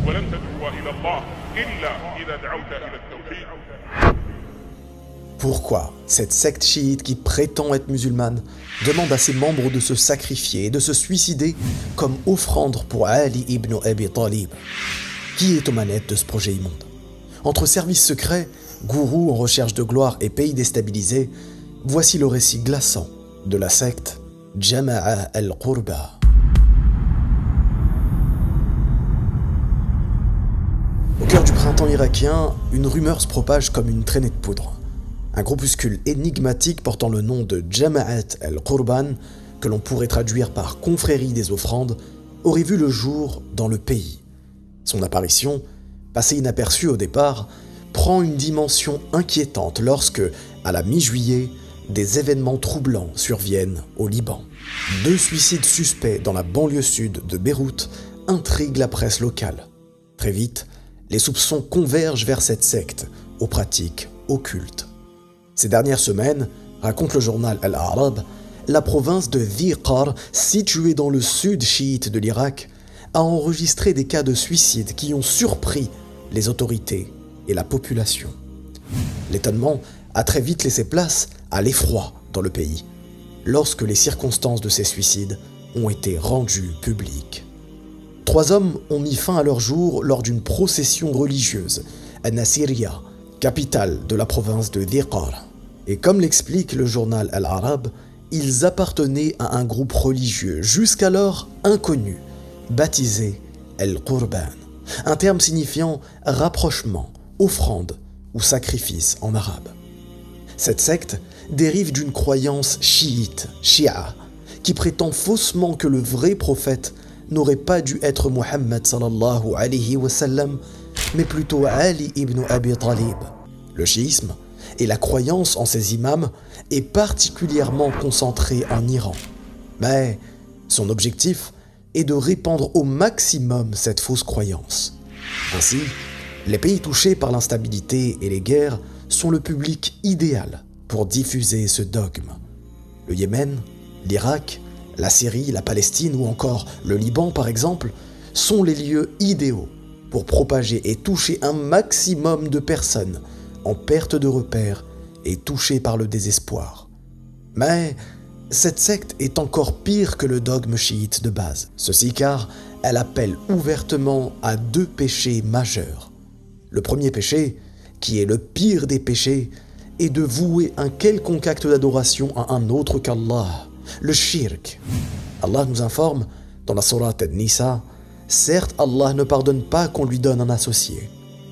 ولن تدعو إلى الله إلا إذا دعوت إلى التوحيد. Pourquoi cette secte chiite qui prétend être musulmane demande à ses membres de se sacrifier et de se suicider comme offrande pour Ali ibn Abi Talib? Qui est aux manettes de ce projet immonde? Entre services secrets, gourous en recherche de gloire et pays déstabilisés, voici le récit glaçant de la secte Jama'a al-Qurba. Au cœur du printemps irakien, une rumeur se propage comme une traînée de poudre. Un groupuscule énigmatique portant le nom de Jama'at al-Qurban, que l'on pourrait traduire par confrérie des offrandes, aurait vu le jour dans le pays. Son apparition, passée inaperçue au départ, prend une dimension inquiétante lorsque, à la mi-juillet, des événements troublants surviennent au Liban. 2 suicides suspects dans la banlieue sud de Beyrouth intriguent la presse locale. Très vite, les soupçons convergent vers cette secte, aux pratiques occultes. Ces dernières semaines, raconte le journal Al-Arab, la province de Dhiqar, située dans le sud chiite de l'Irak, a enregistré des cas de suicide qui ont surpris les autorités et la population. L'étonnement a très vite laissé place à l'effroi dans le pays, lorsque les circonstances de ces suicides ont été rendues publiques. 3 hommes ont mis fin à leur jour lors d'une procession religieuse à Nasiriyah, capitale de la province de Dhiqar. Et comme l'explique le journal Al-Arab, ils appartenaient à un groupe religieux jusqu'alors inconnu, baptisé Al-Qurban, un terme signifiant rapprochement, offrande ou sacrifice en arabe. Cette secte dérive d'une croyance chiite, Shia, qui prétend faussement que le vrai prophète n'aurait pas dû être Muhammad sallallahu alayhi wa sallam, mais plutôt Ali ibn Abi Talib. Le chiisme et la croyance en ces imams est particulièrement concentrée en Iran. Mais son objectif est de répandre au maximum cette fausse croyance. Ainsi, les pays touchés par l'instabilité et les guerres sont le public idéal pour diffuser ce dogme. Le Yémen, l'Irak, la Syrie, la Palestine ou encore le Liban par exemple sont les lieux idéaux pour propager et toucher un maximum de personnes en perte de repères et touchées par le désespoir. Mais cette secte est encore pire que le dogme chiite de base. Ceci car elle appelle ouvertement à 2 péchés majeurs. Le premier péché, qui est le pire des péchés, est de vouer un quelconque acte d'adoration à un autre qu'Allah, le shirk. Allah nous informe dans la sourate An-Nisa, certes Allah ne pardonne pas qu'on lui donne un associé.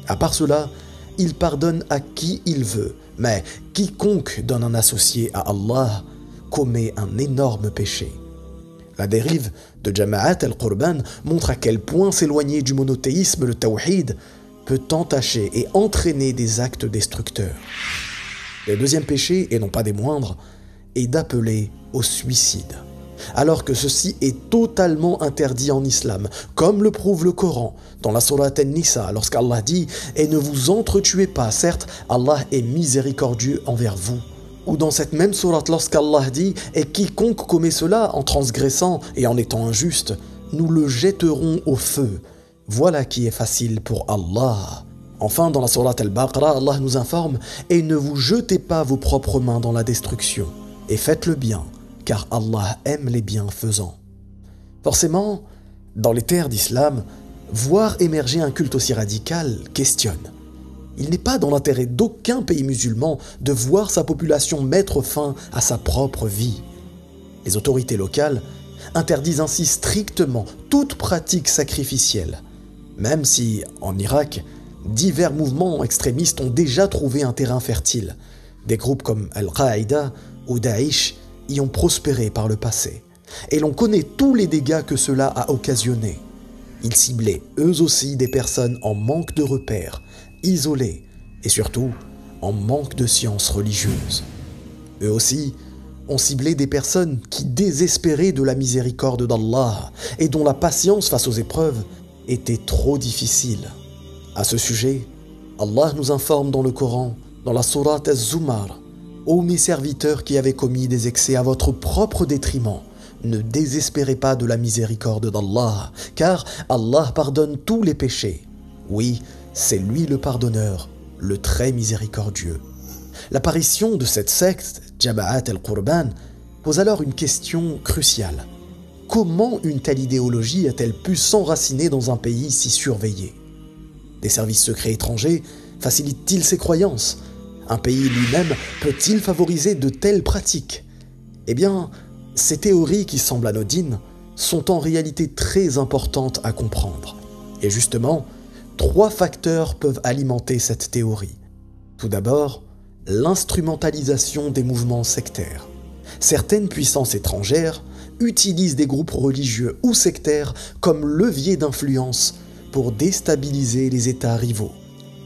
À part cela, il pardonne à qui il veut, mais quiconque donne un associé à Allah commet un énorme péché. La dérive de Jama'at al-Qurban montre à quel point s'éloigner du monothéisme, le tawhid, peut entacher et entraîner des actes destructeurs. Le deuxième péché, et non pas des moindres, est d'appeler au suicide, alors que ceci est totalement interdit en islam, comme le prouve le Coran dans la sourate An-Nisa, lorsqu'Allah dit « Et ne vous entretuez pas, certes, Allah est miséricordieux envers vous ». Ou dans cette même sourate, lorsqu'Allah dit « Et quiconque commet cela en transgressant et en étant injuste, nous le jetterons au feu. Voilà qui est facile pour Allah ». Enfin, dans la sourate Al-Baqarah, Allah nous informe « Et ne vous jetez pas vos propres mains dans la destruction, et faites le bien, car Allah aime les bienfaisants. » Forcément, dans les terres d'islam, voir émerger un culte aussi radical questionne. Il n'est pas dans l'intérêt d'aucun pays musulman de voir sa population mettre fin à sa propre vie. Les autorités locales interdisent ainsi strictement toute pratique sacrificielle, même si, en Irak, divers mouvements extrémistes ont déjà trouvé un terrain fertile. Des groupes comme Al-Qaïda ou Daesh y ont prospéré par le passé. Et l'on connaît tous les dégâts que cela a occasionnés. Ils ciblaient eux aussi des personnes en manque de repères, isolées et surtout en manque de sciences religieuses. Eux aussi ont ciblé des personnes qui désespéraient de la miséricorde d'Allah et dont la patience face aux épreuves était trop difficile. À ce sujet, Allah nous informe dans le Coran, dans la sourate Az-Zumar, « Ô mes serviteurs qui avez commis des excès à votre propre détriment, ne désespérez pas de la miséricorde d'Allah, car Allah pardonne tous les péchés. Oui, c'est lui le pardonneur, le très miséricordieux. L'apparition de cette secte, Jama'at al-Qurban, pose alors une question cruciale. Comment une telle idéologie a-t-elle pu s'enraciner dans un pays si surveillé? Des services secrets étrangers facilitent-ils ces croyances? Un pays lui-même peut-il favoriser de telles pratiques? Eh bien, ces théories qui semblent anodines sont en réalité très importantes à comprendre. Et justement, 3 facteurs peuvent alimenter cette théorie. Tout d'abord, l'instrumentalisation des mouvements sectaires. Certaines puissances étrangères utilisent des groupes religieux ou sectaires comme levier d'influence pour déstabiliser les États rivaux,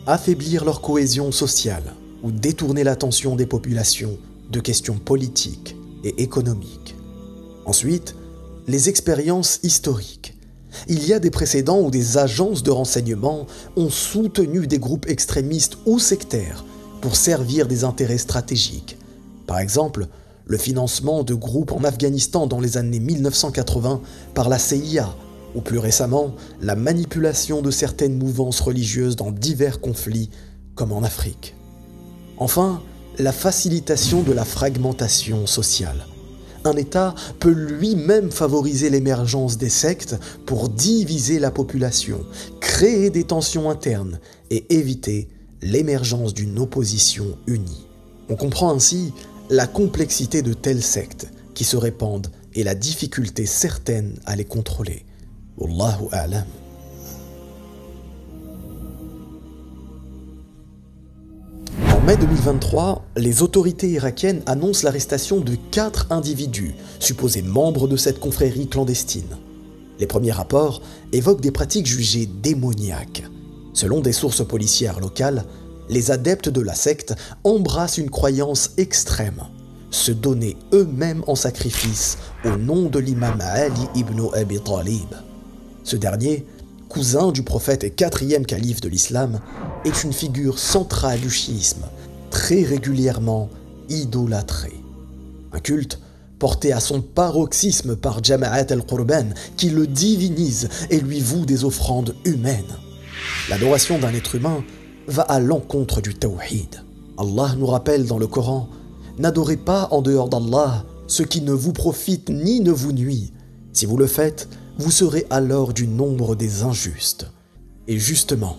affaiblir leur cohésion sociale ou détourner l'attention des populations de questions politiques et économiques. Ensuite, les expériences historiques. Il y a des précédents où des agences de renseignement ont soutenu des groupes extrémistes ou sectaires pour servir des intérêts stratégiques. Par exemple, le financement de groupes en Afghanistan dans les années 1980 par la CIA, ou plus récemment, la manipulation de certaines mouvances religieuses dans divers conflits, comme en Afrique. Enfin, la facilitation de la fragmentation sociale. Un État peut lui-même favoriser l'émergence des sectes pour diviser la population, créer des tensions internes et éviter l'émergence d'une opposition unie. On comprend ainsi la complexité de telles sectes qui se répandent et la difficulté certaine à les contrôler. Wallahu a'lam. En mai 2023, les autorités irakiennes annoncent l'arrestation de 4 individus, supposés membres de cette confrérie clandestine. Les premiers rapports évoquent des pratiques jugées démoniaques. Selon des sources policières locales, les adeptes de la secte embrassent une croyance extrême, se donner eux-mêmes en sacrifice au nom de l'imam Ali ibn Abi Talib. Ce dernier, cousin du prophète et 4e calife de l'islam, est une figure centrale du chiisme, très régulièrement idolâtré. Un culte porté à son paroxysme par Jama'at al-Qurban qui le divinise et lui voue des offrandes humaines. L'adoration d'un être humain va à l'encontre du tawhid. Allah nous rappelle dans le Coran: n'adorez pas en dehors d'Allah ce qui ne vous profite ni ne vous nuit. Si vous le faites, vous serez alors du nombre des injustes. Et justement,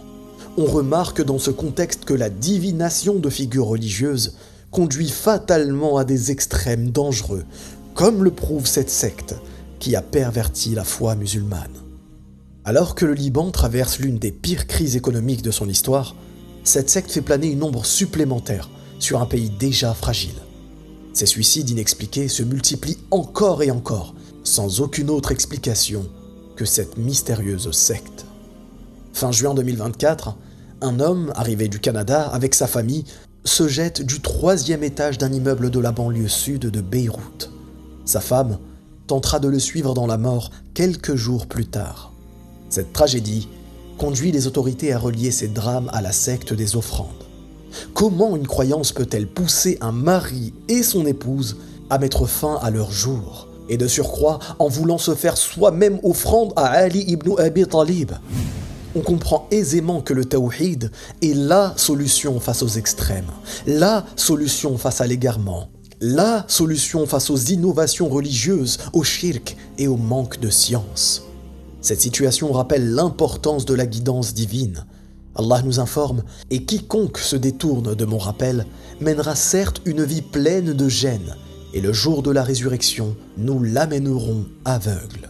on remarque dans ce contexte que la divination de figures religieuses conduit fatalement à des extrêmes dangereux, comme le prouve cette secte qui a perverti la foi musulmane. Alors que le Liban traverse l'une des pires crises économiques de son histoire, cette secte fait planer une ombre supplémentaire sur un pays déjà fragile. Ces suicides inexpliqués se multiplient encore et encore, sans aucune autre explication que cette mystérieuse secte. Fin juin 2024, un homme arrivé du Canada avec sa famille se jette du 3e étage d'un immeuble de la banlieue sud de Beyrouth. Sa femme tentera de le suivre dans la mort quelques jours plus tard. Cette tragédie conduit les autorités à relier ces drames à la secte des offrandes. Comment une croyance peut-elle pousser un mari et son épouse à mettre fin à leur jour, et de surcroît en voulant se faire soi-même offrande à Ali ibn Abi Talib? On comprend aisément que le tawhid est la solution face aux extrêmes, la solution face à l'égarement, la solution face aux innovations religieuses, au shirk et au manque de science. Cette situation rappelle l'importance de la guidance divine. Allah nous informe « Et quiconque se détourne de mon rappel mènera certes une vie pleine de gêne, et le jour de la résurrection, nous l'amènerons aveugle. »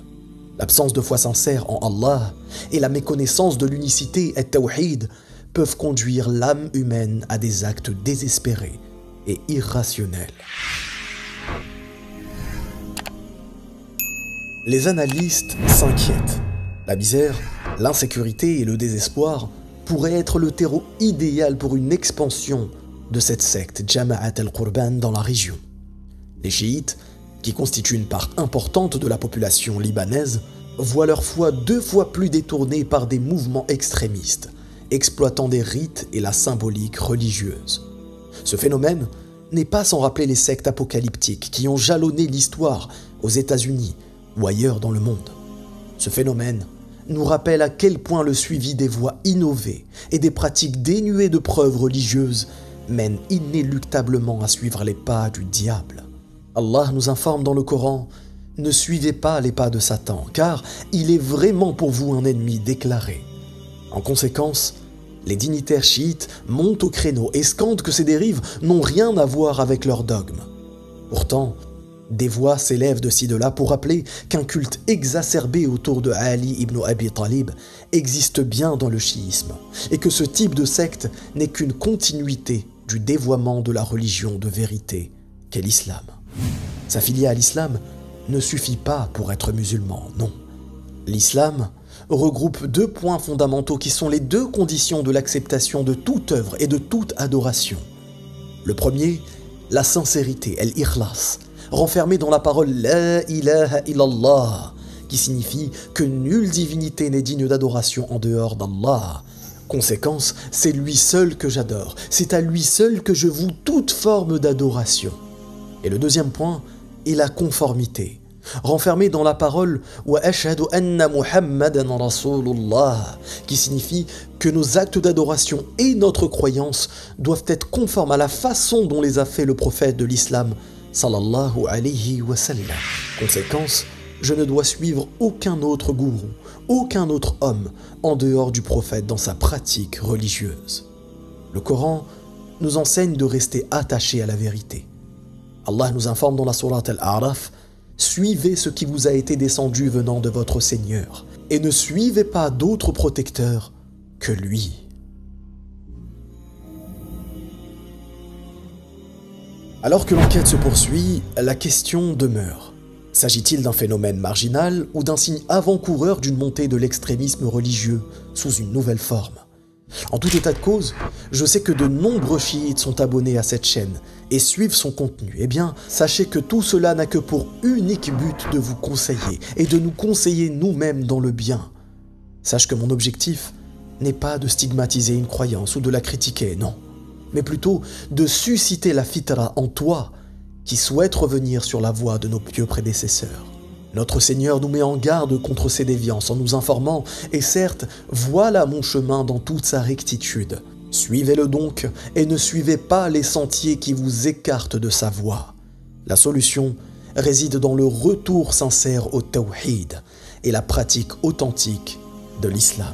L'absence de foi sincère en Allah et la méconnaissance de l'unicité et tawhid peuvent conduire l'âme humaine à des actes désespérés et irrationnels. Les analystes s'inquiètent. La misère, l'insécurité et le désespoir pourraient être le terreau idéal pour une expansion de cette secte Jama'at al-Qurban dans la région. Les chiites, qui constituent une part importante de la population libanaise, voient leur foi 2 fois plus détournée par des mouvements extrémistes, exploitant des rites et la symbolique religieuse. Ce phénomène n'est pas sans rappeler les sectes apocalyptiques qui ont jalonné l'histoire aux États-Unis, ou ailleurs dans le monde. Ce phénomène nous rappelle à quel point le suivi des voies innovées et des pratiques dénuées de preuves religieuses mène inéluctablement à suivre les pas du diable. Allah nous informe dans le Coran: ne suivez pas les pas de Satan, car il est vraiment pour vous un ennemi déclaré. En conséquence, les dignitaires chiites montent au créneau et scandent que ces dérives n'ont rien à voir avec leur dogme. Pourtant, des voix s'élèvent de ci de là pour rappeler qu'un culte exacerbé autour de Ali ibn Abi Talib existe bien dans le chiisme et que ce type de secte n'est qu'une continuité du dévoiement de la religion de vérité qu'est l'islam. S'affilier à l'islam ne suffit pas pour être musulman, non. L'islam regroupe deux points fondamentaux qui sont les deux conditions de l'acceptation de toute œuvre et de toute adoration. Le premier, la sincérité, el-ikhlas, renfermée dans la parole La ilaha illallah, qui signifie que nulle divinité n'est digne d'adoration en dehors d'Allah. Conséquence, c'est lui seul que j'adore, c'est à lui seul que je voue toute forme d'adoration. Et le deuxième point est la conformité, renfermée dans la parole Wa ashhadu anna Muhammadan Rasulullah, qui signifie que nos actes d'adoration et notre croyance doivent être conformes à la façon dont les a fait le prophète de l'islam, sallallahu alayhi wa sallam. Conséquence, je ne dois suivre aucun autre gourou, aucun autre homme en dehors du prophète dans sa pratique religieuse. Le Coran nous enseigne de rester attachés à la vérité. Allah nous informe dans la sourate Al-A'raf: suivez ce qui vous a été descendu venant de votre Seigneur et ne suivez pas d'autre protecteur que lui. Alors que l'enquête se poursuit, la question demeure. S'agit-il d'un phénomène marginal ou d'un signe avant-coureur d'une montée de l'extrémisme religieux sous une nouvelle forme? En tout état de cause, je sais que de nombreux chiites sont abonnés à cette chaîne et suivent son contenu. Eh bien, sachez que tout cela n'a que pour unique but de vous conseiller et de nous conseiller nous-mêmes dans le bien. Sache que mon objectif n'est pas de stigmatiser une croyance ou de la critiquer, non, mais plutôt de susciter la fitra en toi qui souhaite revenir sur la voie de nos pieux prédécesseurs. Notre Seigneur nous met en garde contre ces déviances en nous informant « Et certes, voilà mon chemin dans toute sa rectitude. Suivez-le donc et ne suivez pas les sentiers qui vous écartent de sa voie. » La solution réside dans le retour sincère au tawhid et la pratique authentique de l'islam.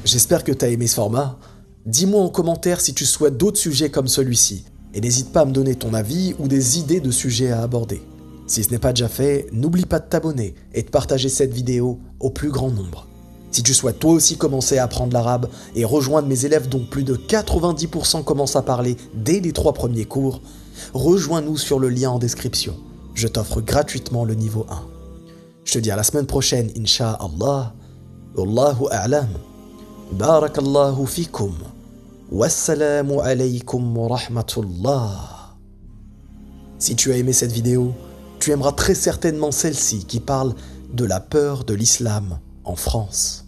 J'espère que tu as aimé ce format. Dis-moi en commentaire si tu souhaites d'autres sujets comme celui-ci et n'hésite pas à me donner ton avis ou des idées de sujets à aborder. Si ce n'est pas déjà fait, n'oublie pas de t'abonner et de partager cette vidéo au plus grand nombre. Si tu souhaites toi aussi commencer à apprendre l'arabe et rejoindre mes élèves dont plus de 90% commencent à parler dès les 3 premiers cours, rejoins-nous sur le lien en description. Je t'offre gratuitement le niveau 1. Je te dis à la semaine prochaine, Inch'Allah. Wallahu a'lam. Barakallahu fikum. Wassalamu alaykum wa rahmatullah. Si tu as aimé cette vidéo, tu aimeras très certainement celle-ci qui parle de la peur de l'islam en France.